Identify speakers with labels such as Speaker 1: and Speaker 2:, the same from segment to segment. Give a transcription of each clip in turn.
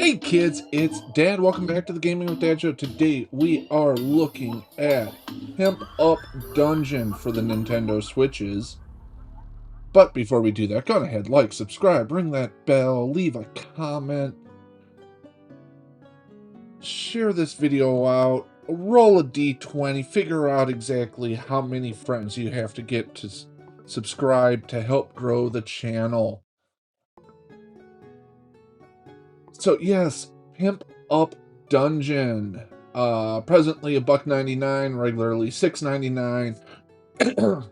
Speaker 1: Hey kids, it's Dad. Welcome back to the Gaming with Dad show. Today we are looking at Pimp Up Dungeon for the Nintendo Switches. But before we do that, go ahead, like, subscribe, ring that bell, leave a comment, share this video out, roll a d20, figure out exactly how many friends you have to get to subscribe to help grow the channel. So yes, Pimp Up Dungeon. Presently $1.99, regularly $6.99.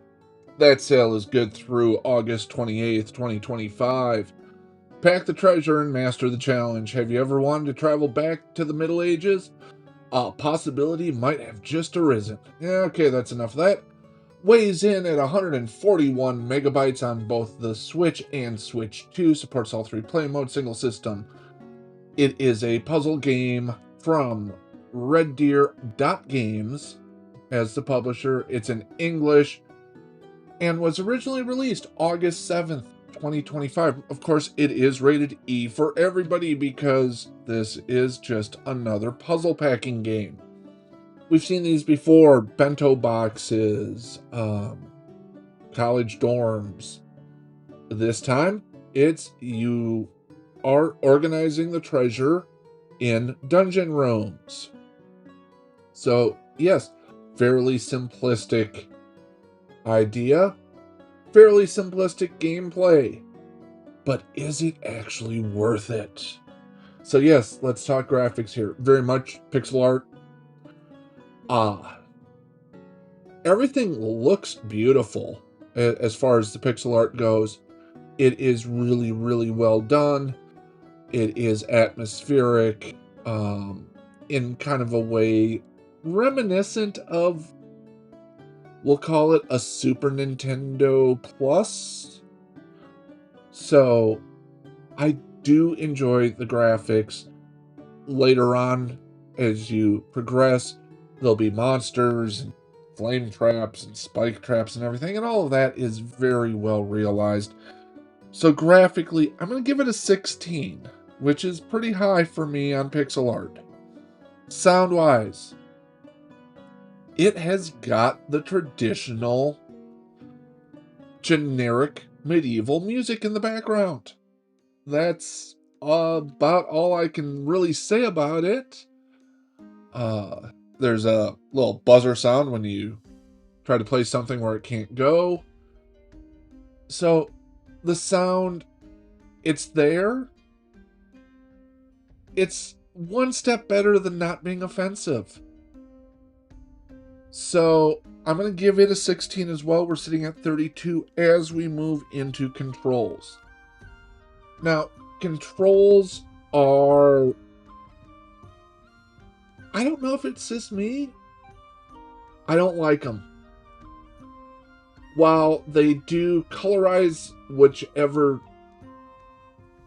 Speaker 1: That sale is good through August 28th, 2025. Pack the treasure and master the challenge. Have you ever wanted to travel back to the Middle Ages? A possibility might have just arisen. Yeah, okay, that's enough of that. Weighs in at 141 megabytes on both the Switch and Switch 2. Supports all 3 play modes, single system. It is a puzzle game from Red Deer Games as the publisher. It's in English and was originally released August 7th, 2025. Of course, it is rated E for everybody because this is just another puzzle packing game. We've seen these before: bento boxes, college dorms. This time, it's you are organizing the treasure in dungeon rooms. So yes, fairly simplistic idea, fairly simplistic gameplay, but is it actually worth it? So yes, let's talk graphics here. Very much pixel art. Everything looks beautiful as far as the pixel art goes. It is really, really well done. It is atmospheric, in kind of a way reminiscent of, we'll call it a Super Nintendo Plus. So I do enjoy the graphics. Later on, as you progress, there'll be monsters and flame traps and spike traps and everything, and all of that is very well realized. So graphically, I'm going to give it a 16, which is pretty high for me on pixel art. Sound-wise, it has got the traditional, generic medieval music in the background. That's about all I can really say about it. There's a little buzzer sound when you try to play something where it can't go. So the sound, it's there. It's one step better than not being offensive. So I'm going to give it a 16 as well. We're sitting at 32 as we move into controls. Now, controls are, I don't know if it's just me. I don't like them. While they do colorize whichever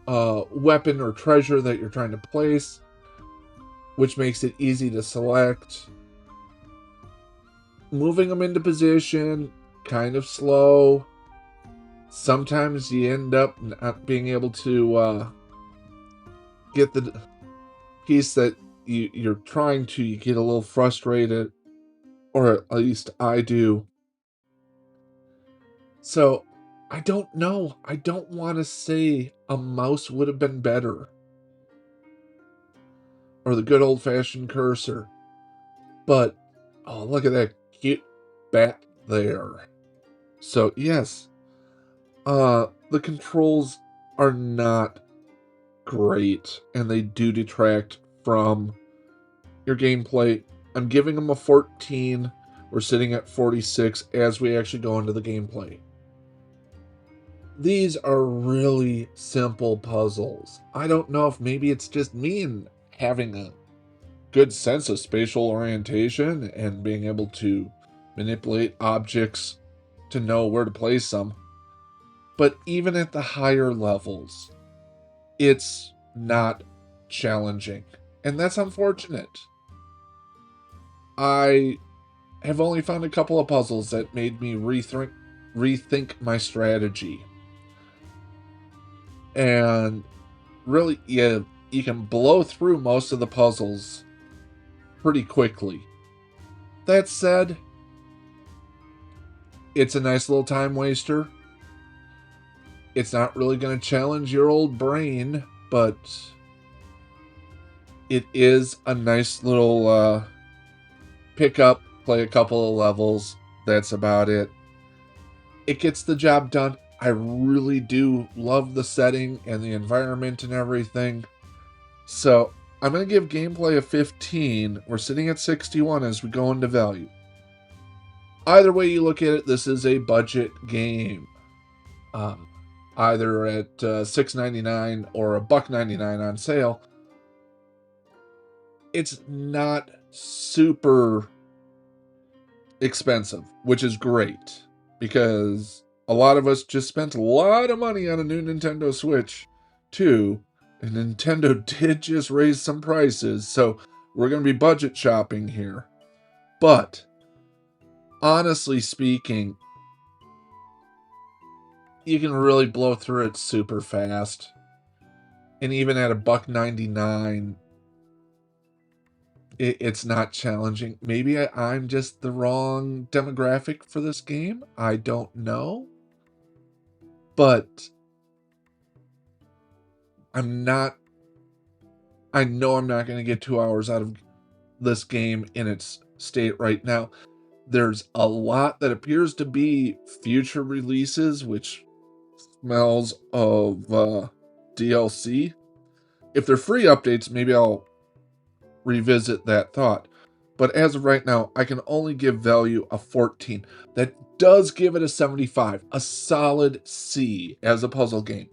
Speaker 1: weapon or treasure that you're trying to place, which makes it easy to select, moving them into position, kind of slow. Sometimes you end up not being able to get the piece that you're trying to. You get a little frustrated, or at least I do. So I don't know. I don't want to say a mouse would have been better, or the good old-fashioned cursor. But, oh, look at that cute bat there. So, yes, the controls are not great, and they do detract from your gameplay. I'm giving them a 14. We're sitting at 46 as we actually go into the gameplay. These are really simple puzzles. I don't know if maybe it's just me and having a good sense of spatial orientation and being able to manipulate objects to know where to place them. But even at the higher levels, it's not challenging. And that's unfortunate. I have only found a couple of puzzles that made me rethink my strategy. And really, you you can blow through most of the puzzles pretty quickly. That said, it's a nice little time waster. It's not really going to challenge your old brain, but it is a nice little pick up, play a couple of levels. That's about it. It gets the job done. I really do love the setting and the environment and everything. So I'm going to give gameplay a 15. We're sitting at 61 as we go into value. Either way you look at it, this is a budget game. Either at $6.99 or $1.99 on sale. It's not super expensive, which is great, because a lot of us just spent a lot of money on a new Nintendo Switch too, and Nintendo did just raise some prices, so we're going to be budget shopping here. But honestly speaking, you can really blow through it super fast. And even at $1.99, it's not challenging. Maybe I'm just the wrong demographic for this game. I don't know. But I know I'm not going to get 2 hours out of this game in its state right now. There's a lot that appears to be future releases, which smells of DLC. If they're free updates, maybe I'll revisit that thought. But as of right now, I can only give value a 14. That does give it a 75, a solid C as a puzzle game.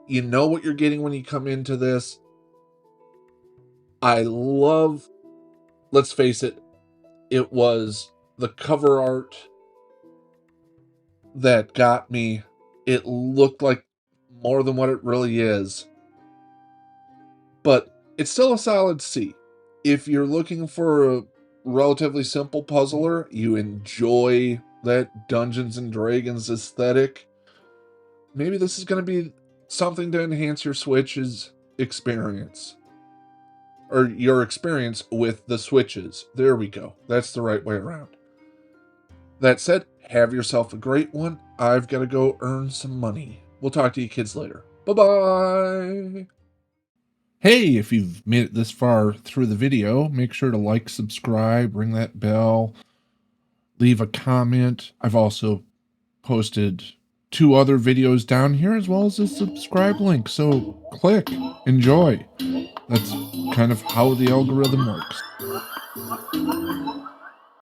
Speaker 1: You know what you're getting when you come into this. I love, let's face it, it was the cover art that got me. It looked like more than what it really is. But it's still a solid C. If you're looking for a relatively simple puzzler, you enjoy that Dungeons and Dragons aesthetic, maybe this is going to be something to enhance your Switch's experience. Or your experience with the Switches. There we go. That's the right way around. That said, have yourself a great one. I've got to go earn some money. We'll talk to you kids later. Bye-bye. Hey, if you've made it this far through the video, make sure to like, subscribe, ring that bell, leave a comment. I've also posted 2 other videos down here as well as a subscribe link. So click, enjoy. That's kind of how the algorithm works.